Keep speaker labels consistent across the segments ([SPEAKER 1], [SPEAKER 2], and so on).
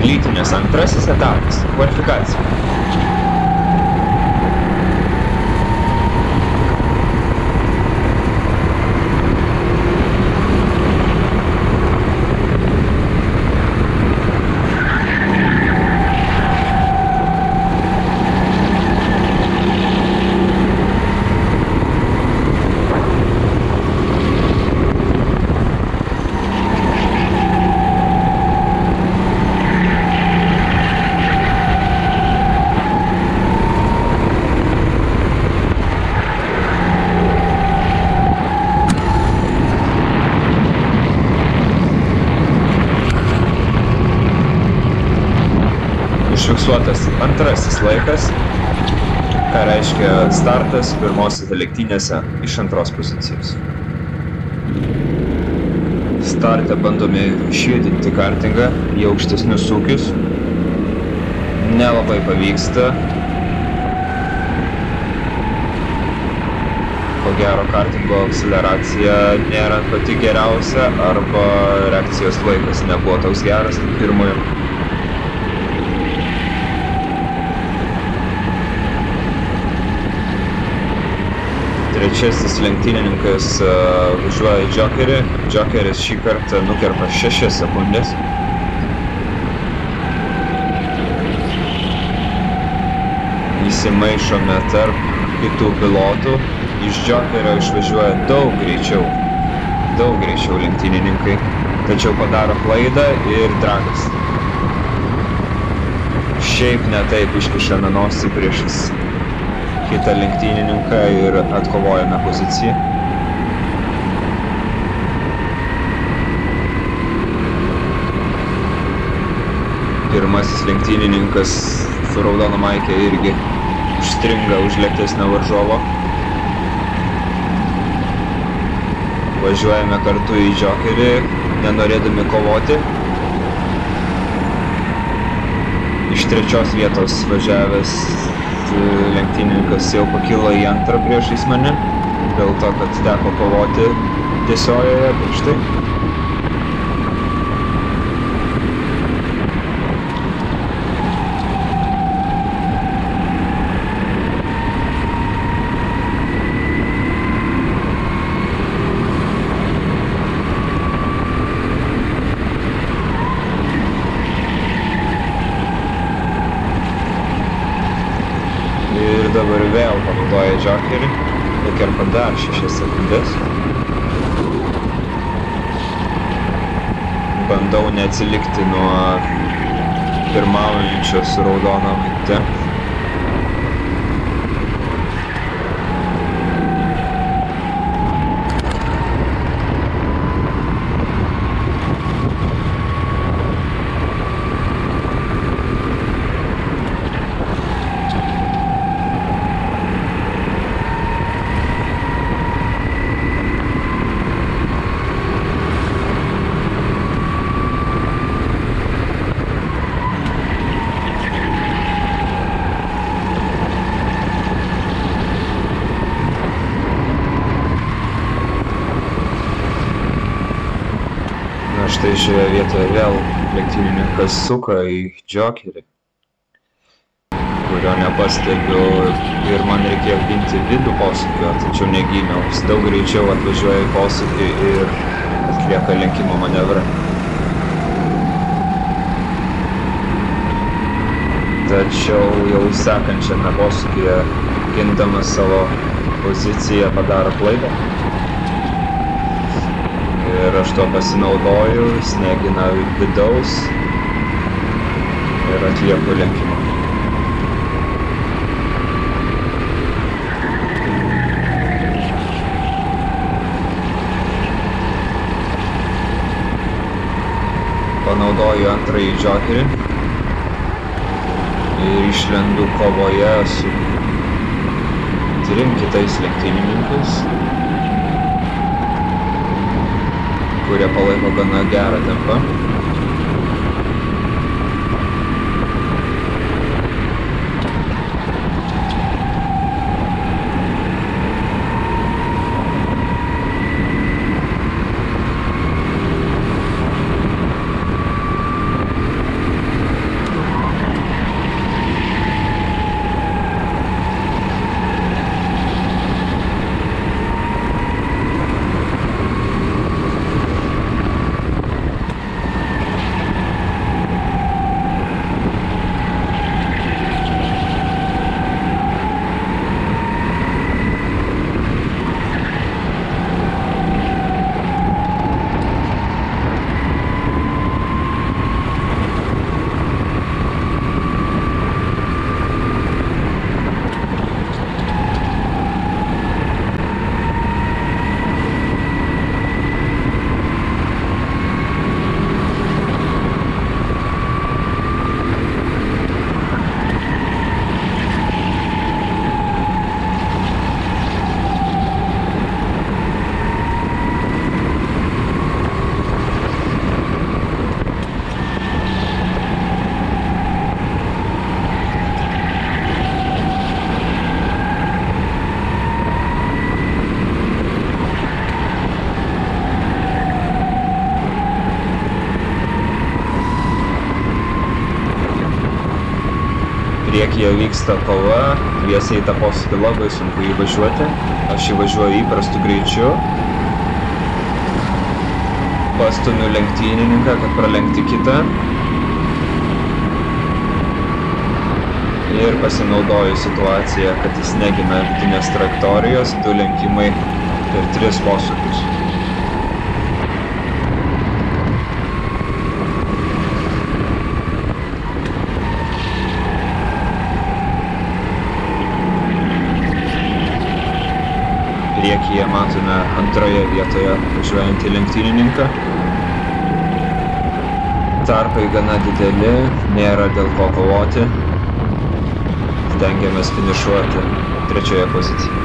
[SPEAKER 1] Lytinės antrasis etapas – kvalifikacija. Užfiksuotas antrasis laikas, ką reiškia startas pirmosiose lenktynėse iš antros pozicijos. Starte bandome išjudinti kartingą į aukštesnius ūkius. Nelabai pavyksta. Ko gero, kartingo akceleracija nėra pati geriausia arba reakcijos laikas nebuvo toks geras kaip pirmojo. Trečiasis lenktynininkas važiuoja Jokerį. Jokeris šį kartą nukerpa 6 sekundės. Įsimaišome tarp kitų pilotų. Iš Jokerio išvažiuoja daug greičiau lenktynininkai, tačiau padaro klaidą ir dragas. Šiaip ne taip iškiša nosį priešais kitą lenktynininką ir atkovojame poziciją. Pirmasis lenktynininkas su raudona maike irgi užstringa už lėtesnio varžovo. Važiuojame kartu į Jokerį, nenorėdami kovoti. Iš trečios vietos važiavęs lenktynininkas jau pakilo į antrą priešais mane, dėl to, kad teko kovoti tiesiojoje prieš tai. Dabar vėl panaudoja Jokerį, nukerpa dar 6 sekundės. Bandau neatsilikti nuo pirmaujančio su raudona maike. Štai šioje vietoje vėl lenktynininkas suka į Jokerį, kurio nepastebiu ir man reikėjo ginti vidų posūkio, tačiau negyniau. Jis daug greičiau atvažiuoja į posūkį ir atlieka lenkimo manevrą. Tačiau jau sekančiame posūkyje, gindamas savo poziciją, padaro klaidą. Ir aš to pasinaudoju, snegina vidaus ir atlieku lenkimą. Panaudoju antrąjį Jokerį ir išlendu kovoje su 3 kitais lenktynininkais, kurie palaiko gana gerą tempą. Priekyje vyksta kova, tiesiai į tą posūkį labai sunku įvažiuoti. Aš įvažiuoju įprastu greičiu. Pastumiu lenktynininką, kad pralenkti kitą. Ir pasinaudoju situaciją, kad jis negina vidinės trajektorijos, 2 lenkimai per 3 posūkius. Priekyje matome antroje vietoje važiuojantį lenktynininką. Tarpai gana dideli, nėra dėl ko kovoti. Stengiamės finišuoti 3 poziciją.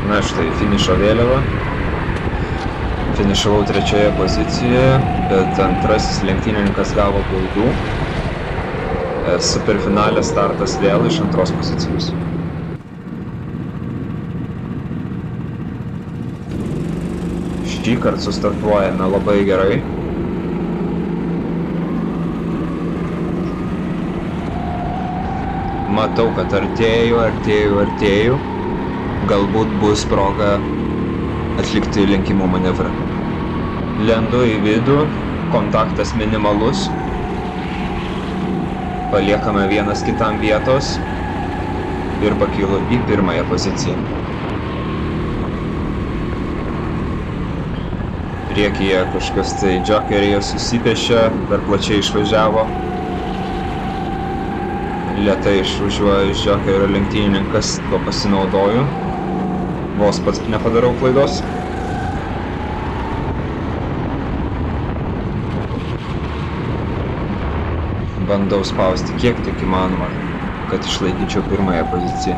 [SPEAKER 1] Na štai, finišo vėliava. Finišavau 3 pozicijoje, bet antrasis lenktynininkas gavo baudų. Superfinalė startas vėl iš 2 pozicijos. Šįkart sustartuojame labai gerai. Matau, kad artėju. Galbūt bus proga atlikti lenkimo manevrą. Lendu į vidų, kontaktas minimalus. Paliekame vienas kitam vietos ir pakylu į 1 poziciją. Priekyje kažkas tai džokeryje susipešė, per plačiai išvažiavo. Lėtai išvažiuoja iš džokerio lenktynininkas, tuo pasinaudoju. Vos pats nepadarau klaidos. Bandau spausti kiek tik įmanoma, kad išlaikyčiau 1 poziciją.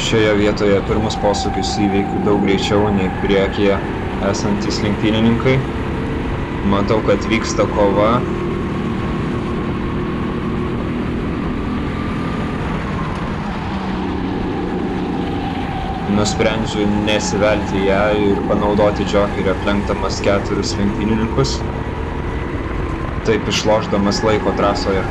[SPEAKER 1] Šioje vietoje pirmus posūkius įveikiu daug greičiau nei priekyje esantys lenktynininkai. Matau, kad vyksta kova. Nusprendžiu nesivelti ją ir panaudoti džokerį aplenkdamas 4 lenktynininkus, taip išlošdamas laiko trasoje.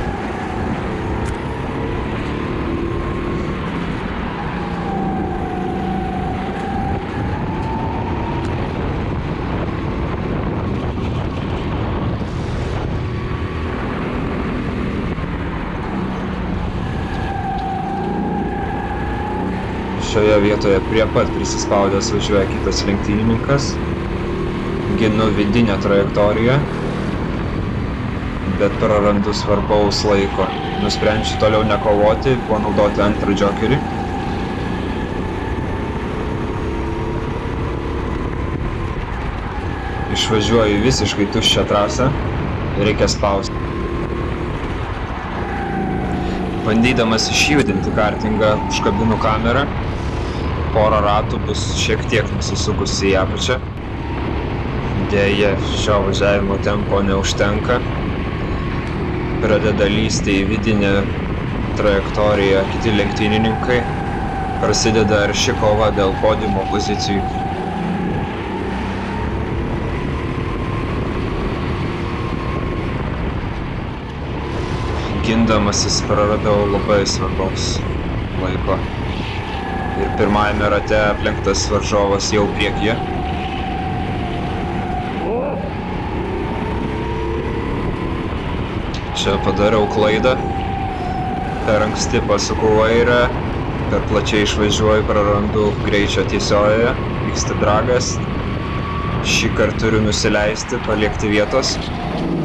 [SPEAKER 1] Šioje vietoje prie pat prisispaudęs važiuoja kitas lenktynininkas. Ginu vidinę trajektoriją, bet prarandu svarbaus laiko. Nusprendžiu toliau nekovoti, panaudoti antrą džokerį. Išvažiuoju visiškai tuščią trasą, reikia spausti. Bandydamas išjudinti kartingą, užkabinu kamerą. Porą ratų bus šiek tiek nusisukusi į apačią. Deja, šio važiavimo tempo neužtenka. Pradeda lysti į vidinę trajektoriją kiti lenktynininkai. Prasideda arši kova dėl podiumo pozicijų. Gindamasis praradau labai svarbaus laiko. Ir pirmajame rate aplenktas varžovas jau priekyje. Čia padariau klaidą. Per anksti pasukau vairą, per plačiai išvažiuoju, prarandu greičio tiesiojoje, vyksta dragas. Šį kartą turiu nusileisti, palikti vietos,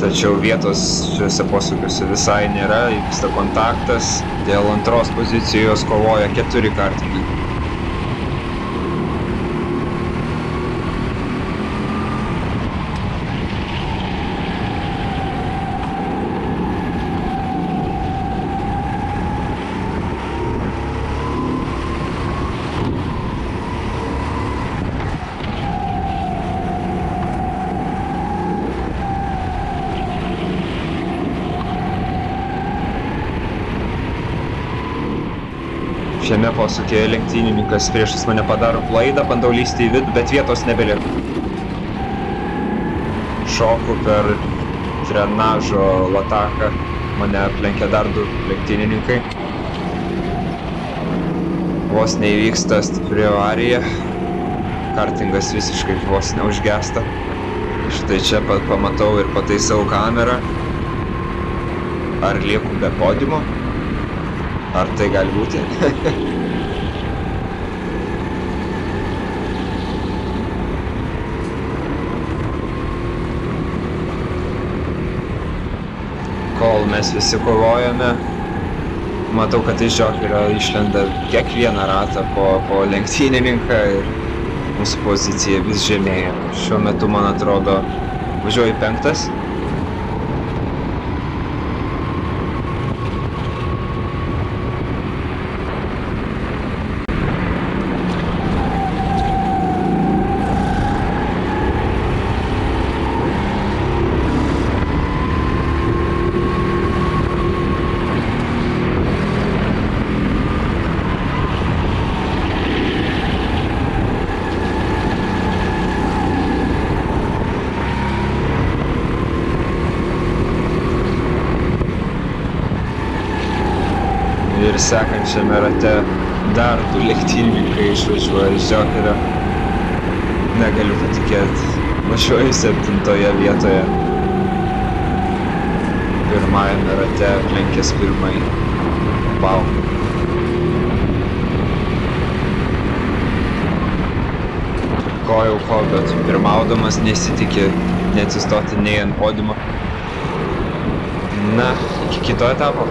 [SPEAKER 1] tačiau vietos šiuose posūkiuose visai nėra, vyksta kontaktas. Dėl antros pozicijos kovoja 4 kartingai. Šiame posūkyje lenktynininkas priešais mane padaro klaidą, bandau lysti į vidų, bet vietos nebelieka. Šoku per drenažo lataką, mane aplenkia dar 2 lenktynininkai. Vos neįvyksta stipri avarija, kartingas visiškai vos neužgesta. Štai čia pat pamatau ir pataisau kamerą. Ar lieku be podiumo? Ar tai gali būti? Kol mes visi kovojame, matau, kad iš žiokerio išlenda kiekvieną ratą po lenktynininką ir mūsų pozicija vis žemėja. Šiuo metu, man atrodo, važiuoju 5. Ir sekančiame rate dar 2 lenktynininkai išvažiuoja iš žiokerio. Negaliu patikėti. Važiuoju 7 vietoje. Pirmajame rate aplenkęs pirmąjį. Vau. Ko jau ko, bet pirmaudamas nesitikė neatsistoti nei ant podiumo. Na, iki kito etapo.